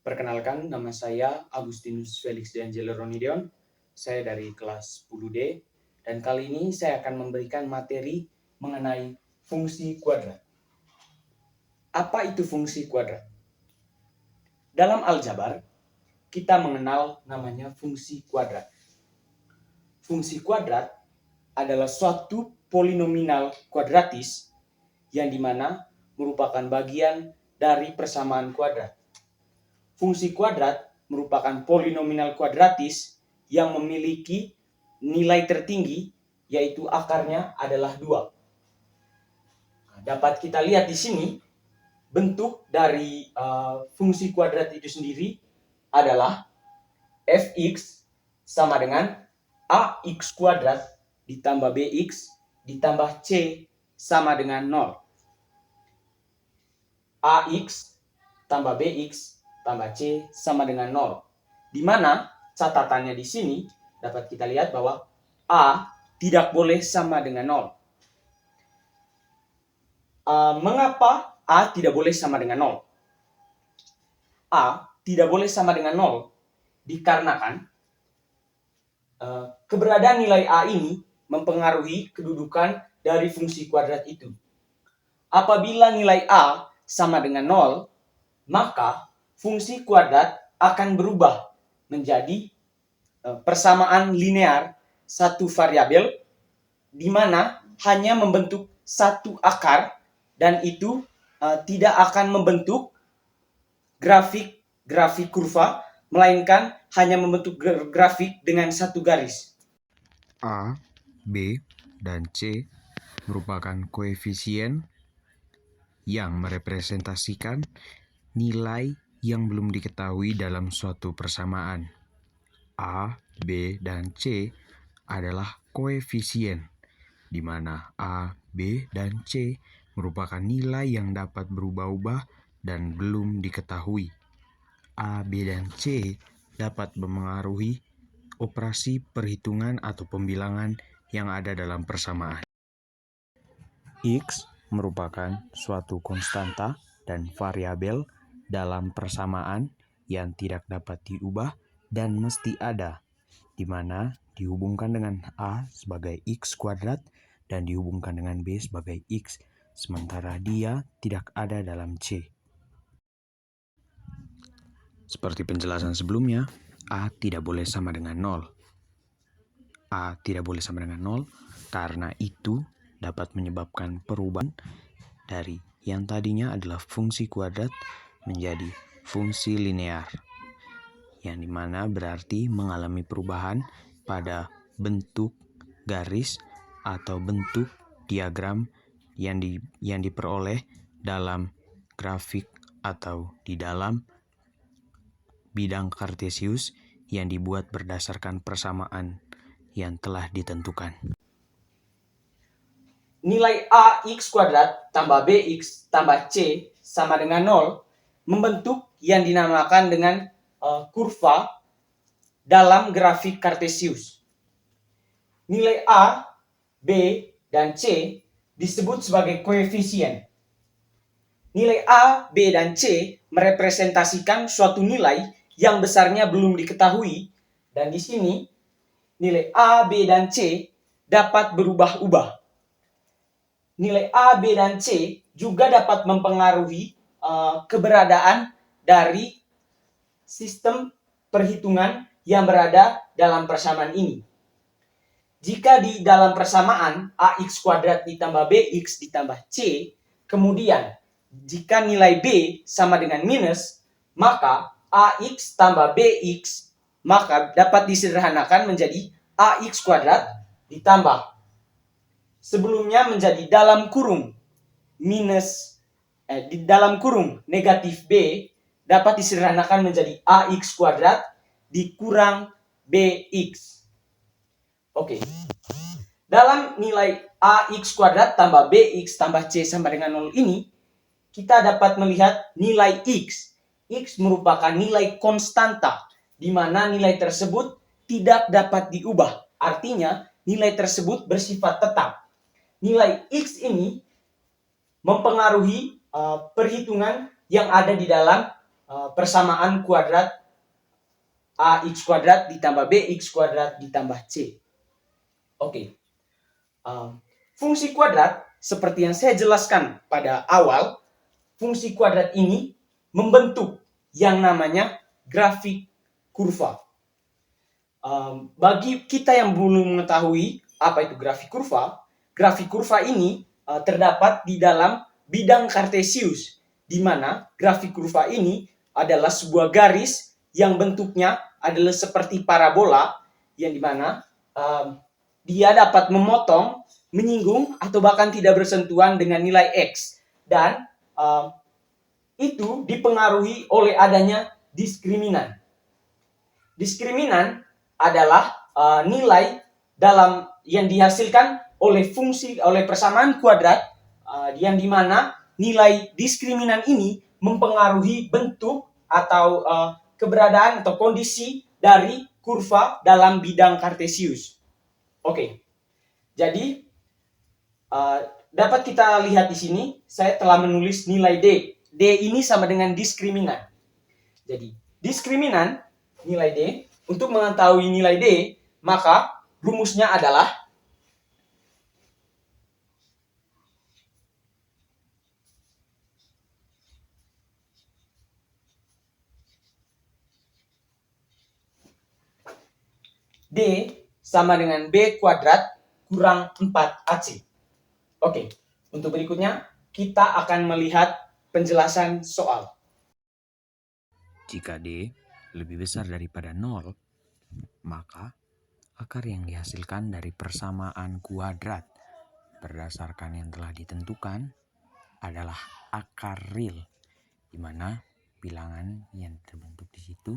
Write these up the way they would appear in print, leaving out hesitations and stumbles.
Perkenalkan, nama saya Agustinus Felix D'Angelo Ronidion. Saya dari kelas 10D dan kali ini saya akan memberikan materi mengenai fungsi kuadrat. Apa itu fungsi kuadrat? Dalam aljabar, kita mengenal namanya fungsi kuadrat. Fungsi kuadrat adalah suatu polinominal kuadratis yang dimana merupakan bagian dari persamaan kuadrat. Fungsi kuadrat merupakan polinominal kuadratis yang memiliki nilai tertinggi, yaitu akarnya adalah 2. Dapat kita lihat di sini, bentuk dari fungsi kuadrat itu sendiri adalah fx sama dengan ax kuadrat ditambah bx ditambah c sama dengan 0. ax tambah bx tambah c sama dengan 0. Di mana catatannya di sini dapat kita lihat bahwa a tidak boleh sama dengan 0. Mengapa a tidak boleh sama dengan 0? A tidak boleh sama dengan 0 dikarenakan keberadaan nilai a ini mempengaruhi kedudukan dari fungsi kuadrat itu. Apabila nilai a sama dengan 0, maka fungsi kuadrat akan berubah menjadi persamaan linear satu variabel di mana hanya membentuk satu akar dan itu tidak akan membentuk grafik kurva, melainkan hanya membentuk grafik dengan satu garis. A, B, dan C merupakan koefisien yang merepresentasikan nilai yang belum diketahui dalam suatu persamaan. A, B, dan C adalah koefisien, di mana A, B, dan C merupakan nilai yang dapat berubah-ubah dan belum diketahui. A, B, dan C dapat memengaruhi operasi perhitungan atau pembilangan yang ada dalam persamaan. X merupakan suatu konstanta dan variabel dalam persamaan yang tidak dapat diubah dan mesti ada, di mana dihubungkan dengan A sebagai X kuadrat dan dihubungkan dengan B sebagai X, sementara dia tidak ada dalam C. Seperti penjelasan sebelumnya, A tidak boleh sama dengan 0. A tidak boleh sama dengan 0 karena itu dapat menyebabkan perubahan dari yang tadinya adalah fungsi kuadrat menjadi fungsi linear, yang dimana berarti mengalami perubahan pada bentuk garis atau bentuk diagram yang diperoleh dalam grafik atau di dalam bidang kartesius yang dibuat berdasarkan persamaan yang telah ditentukan. Nilai ax kuadrat tambah bx tambah c sama dengan 0 membentuk yang dinamakan dengan kurva dalam grafik kartesius. Nilai a, b, dan c disebut sebagai koefisien. Nilai a, b, dan c merepresentasikan suatu nilai yang besarnya belum diketahui, dan di sini nilai a, b, dan c dapat berubah-ubah. Nilai A, B, dan C juga dapat mempengaruhi keberadaan dari sistem perhitungan yang berada dalam persamaan ini. Jika di dalam persamaan AX kuadrat ditambah BX ditambah C, kemudian jika nilai B sama dengan minus, maka AX tambah BX maka dapat disederhanakan menjadi AX kuadrat ditambah sebelumnya menjadi dalam kurung di dalam kurung negatif B dapat disederhanakan menjadi AX kuadrat dikurang BX. Oke. Dalam nilai AX kuadrat tambah BX tambah C sama dengan 0 ini, kita dapat melihat nilai X. X merupakan nilai konstanta, di mana nilai tersebut tidak dapat diubah. Artinya, nilai tersebut bersifat tetap. Nilai X ini mempengaruhi perhitungan yang ada di dalam persamaan kuadrat ax kuadrat ditambah bx kuadrat ditambah c. Oke. Fungsi kuadrat seperti yang saya jelaskan pada awal, fungsi kuadrat ini membentuk yang namanya grafik kurva. Bagi kita yang belum mengetahui apa itu grafik kurva ini terdapat di dalam bidang kartesius, di mana grafik kurva ini adalah sebuah garis yang bentuknya adalah seperti parabola, yang dimana dia dapat memotong, menyinggung, atau bahkan tidak bersentuhan dengan nilai X. Dan itu dipengaruhi oleh adanya diskriminan. Diskriminan adalah nilai dalam yang dihasilkan oleh persamaan kuadrat, yang dimana nilai diskriminan ini mempengaruhi bentuk atau keberadaan atau kondisi dari kurva dalam bidang kartesius. Oke. Jadi dapat kita lihat di sini, saya telah menulis nilai D. D ini sama dengan diskriminan. Jadi, diskriminan nilai D, untuk mengetahui nilai D, maka rumusnya adalah D sama dengan B kuadrat kurang 4AC. Oke, untuk berikutnya kita akan melihat penjelasan soal. Jika D lebih besar daripada 0, maka akar yang dihasilkan dari persamaan kuadrat berdasarkan yang telah ditentukan adalah akar real, di mana bilangan yang terbentuk di situ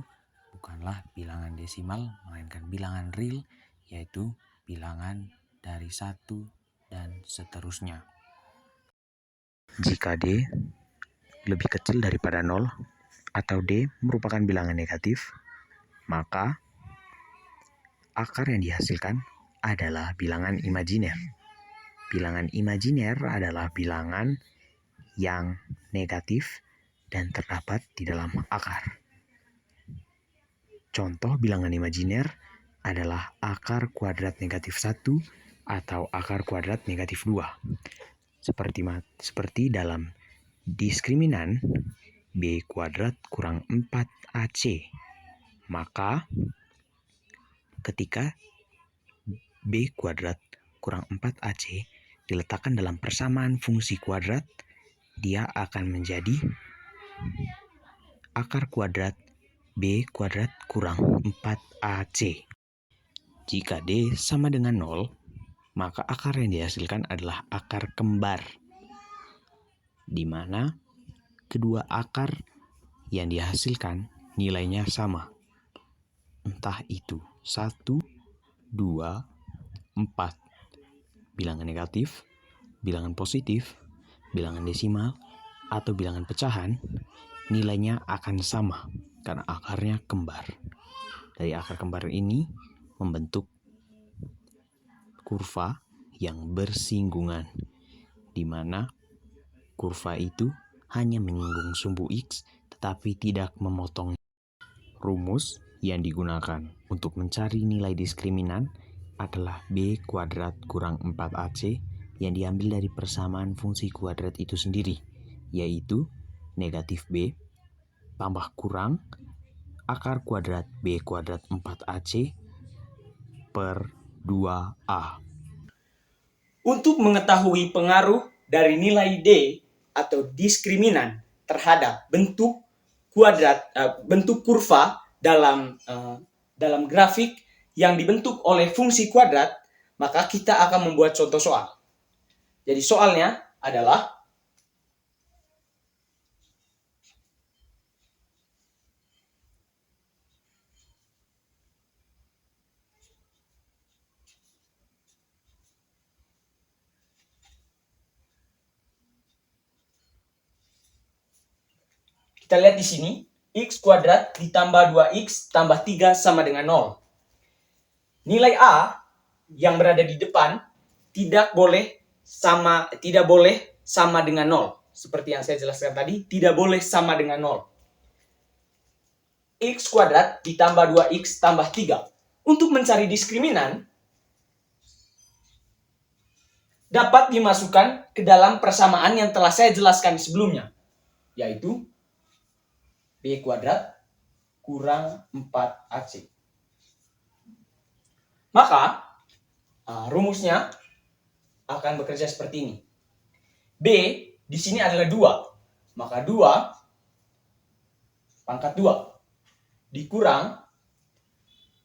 bukanlah bilangan desimal, melainkan bilangan real, yaitu bilangan dari 1 dan seterusnya. Jika D lebih kecil daripada 0 atau D merupakan bilangan negatif, maka akar yang dihasilkan adalah bilangan imajiner. Bilangan imajiner adalah bilangan yang negatif dan terdapat di dalam akar. Contoh bilangan imajiner adalah akar kuadrat negatif 1 atau akar kuadrat negatif 2. Seperti dalam diskriminan B kuadrat kurang 4AC. Maka ketika B kuadrat kurang 4AC diletakkan dalam persamaan fungsi kuadrat, dia akan menjadi akar kuadrat B kuadrat kurang 4AC. Jika D sama dengan 0, maka akar yang dihasilkan adalah akar kembar, di mana kedua akar yang dihasilkan nilainya sama. Entah itu 1, 2, 4. Bilangan negatif, bilangan positif, bilangan desimal, atau bilangan pecahan, nilainya akan sama karena akarnya kembar. Dari akar kembar ini membentuk kurva yang bersinggungan, di mana kurva itu hanya menyinggung sumbu X tetapi tidak memotong. Rumus yang digunakan untuk mencari nilai diskriminan adalah B kuadrat kurang 4AC yang diambil dari persamaan fungsi kuadrat itu sendiri, yaitu negatif B tambah kurang akar kuadrat B kuadrat 4AC per 2A. Untuk mengetahui pengaruh dari nilai D atau diskriminan terhadap bentuk kuadrat, bentuk kurva dalam grafik yang dibentuk oleh fungsi kuadrat, maka kita akan membuat contoh soal. Jadi soalnya adalah kita lihat di sini, X kuadrat ditambah 2X tambah 3 sama dengan 0. Nilai A yang berada di depan tidak boleh sama dengan 0. Seperti yang saya jelaskan tadi, tidak boleh sama dengan 0. X kuadrat ditambah 2X tambah 3. Untuk mencari diskriminan, dapat dimasukkan ke dalam persamaan yang telah saya jelaskan sebelumnya, yaitu B kuadrat kurang 4AC. Maka, rumusnya akan bekerja seperti ini. B di sini adalah 2. Maka 2 pangkat 2 dikurang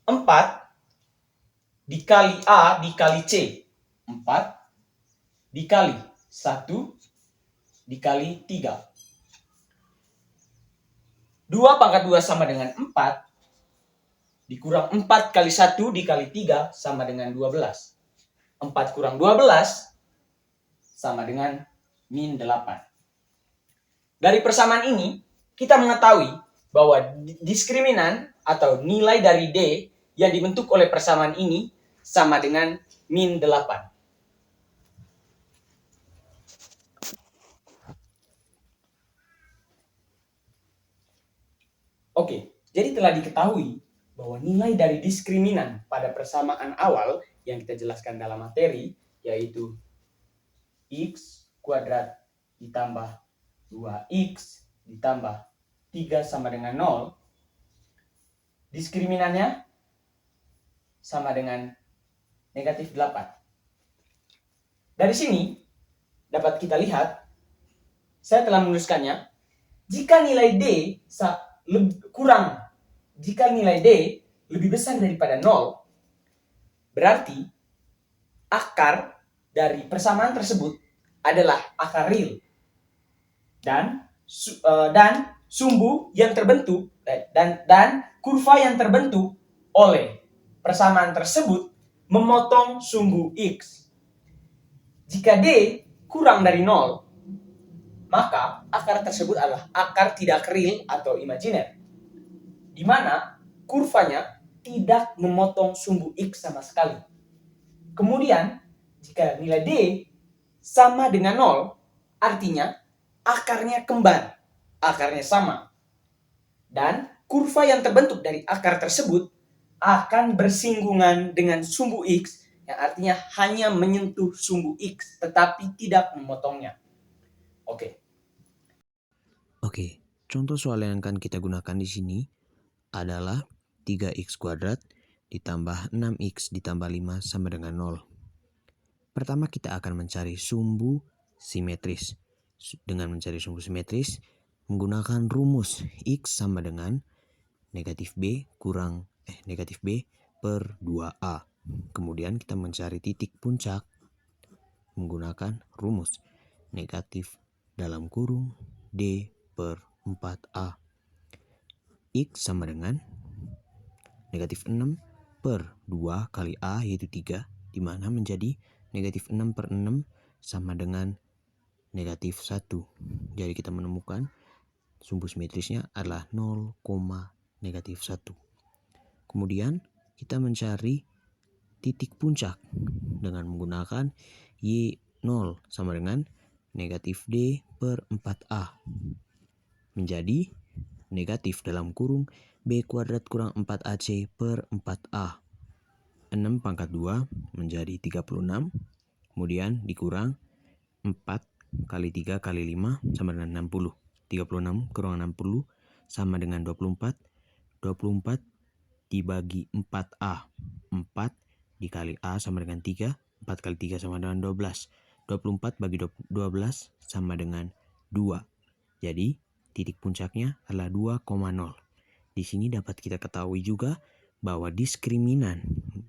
4 dikali A dikali C. 4 dikali 1 dikali 3. 2 pangkat 2 sama dengan 4 dikurang 4 kali 1 dikali 3 sama dengan 12. 4 kurang 12 sama dengan min 8. Dari persamaan ini, kita mengetahui bahwa diskriminan atau nilai dari D yang dibentuk oleh persamaan ini sama dengan min 8. Oke, jadi telah diketahui bahwa nilai dari diskriminan pada persamaan awal yang kita jelaskan dalam materi, yaitu X kuadrat ditambah 2X ditambah 3 sama dengan 0, diskriminannya sama dengan negatif 8. Dari sini dapat kita lihat, saya telah menuliskannya, jika nilai D lebih besar daripada 0, berarti akar dari persamaan tersebut adalah akar real. Dan sumbu yang terbentuk dan kurva yang terbentuk oleh persamaan tersebut memotong sumbu X. Jika D kurang dari 0, maka akar tersebut adalah akar tidak real atau imajiner, di mana kurvanya tidak memotong sumbu X sama sekali. Kemudian, jika nilai D sama dengan 0, artinya akarnya kembar, akarnya sama. Dan kurva yang terbentuk dari akar tersebut akan bersinggungan dengan sumbu X, yang artinya hanya menyentuh sumbu X, tetapi tidak memotongnya. Oke, contoh soal yang akan kita gunakan di sini adalah 3X kuadrat ditambah 6X ditambah 5 sama dengan 0. Pertama kita akan mencari sumbu simetris. Dengan mencari sumbu simetris, menggunakan rumus X sama dengan negatif B per 2A. Kemudian kita mencari titik puncak menggunakan rumus negatif dalam kurung D per 4A. X sama dengan negatif 6 per 2 kali A yaitu 3, di mana menjadi negatif 6 per 6 sama dengan negatif 1. Jadi kita menemukan sumbu simetrisnya adalah 0, negatif 1. Kemudian kita mencari titik puncak dengan menggunakan Y0 sama dengan negatif D per 4A. Menjadi negatif dalam kurung B kuadrat kurang 4AC per 4A. 6 pangkat 2 menjadi 36. Kemudian dikurang 4 kali 3 kali 5 sama dengan 60. 36 kurang 60 sama dengan 24. 24 dibagi 4A. 4 dikali A sama dengan 3. 4 kali 3 sama dengan 12. 24 bagi 12 sama dengan 2. Jadi titik puncaknya adalah 2,0. Di sini dapat kita ketahui juga bahwa diskriminan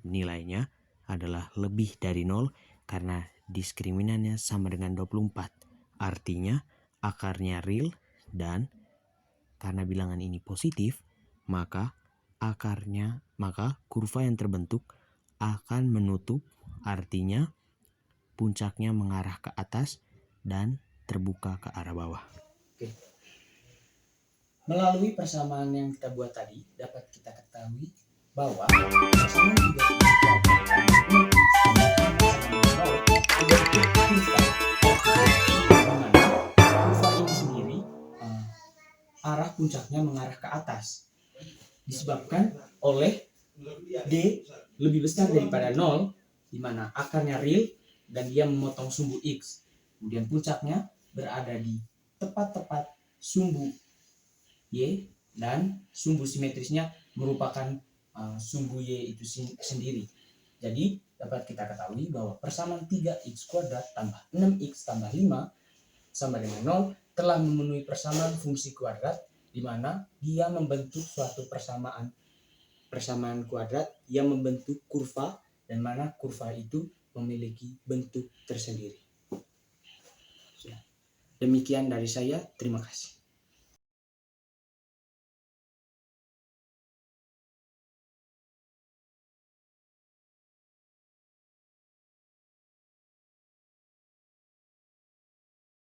nilainya adalah lebih dari 0 karena diskriminannya sama dengan 24. Artinya akarnya real, dan karena bilangan ini positif, maka kurva yang terbentuk akan menutup, artinya puncaknya mengarah ke atas dan terbuka ke arah bawah. Melalui persamaan yang kita buat tadi, dapat kita ketahui bahwa persamaan 3 kurva ini sendiri arah puncaknya mengarah ke atas. disebabkan oleh D lebih besar daripada 0, di mana akarnya real dan dia memotong sumbu X. Kemudian puncaknya berada di tepat-tepat sumbu Y, dan sumbu simetrisnya merupakan sumbu Y itu sendiri. Jadi dapat kita ketahui bahwa persamaan 3x kuadrat tambah 6x tambah 5 sama dengan 0 telah memenuhi persamaan fungsi kuadrat, di mana dia membentuk suatu persamaan kuadrat yang membentuk kurva, dan mana kurva itu memiliki bentuk tersendiri. Demikian dari saya, terima kasih.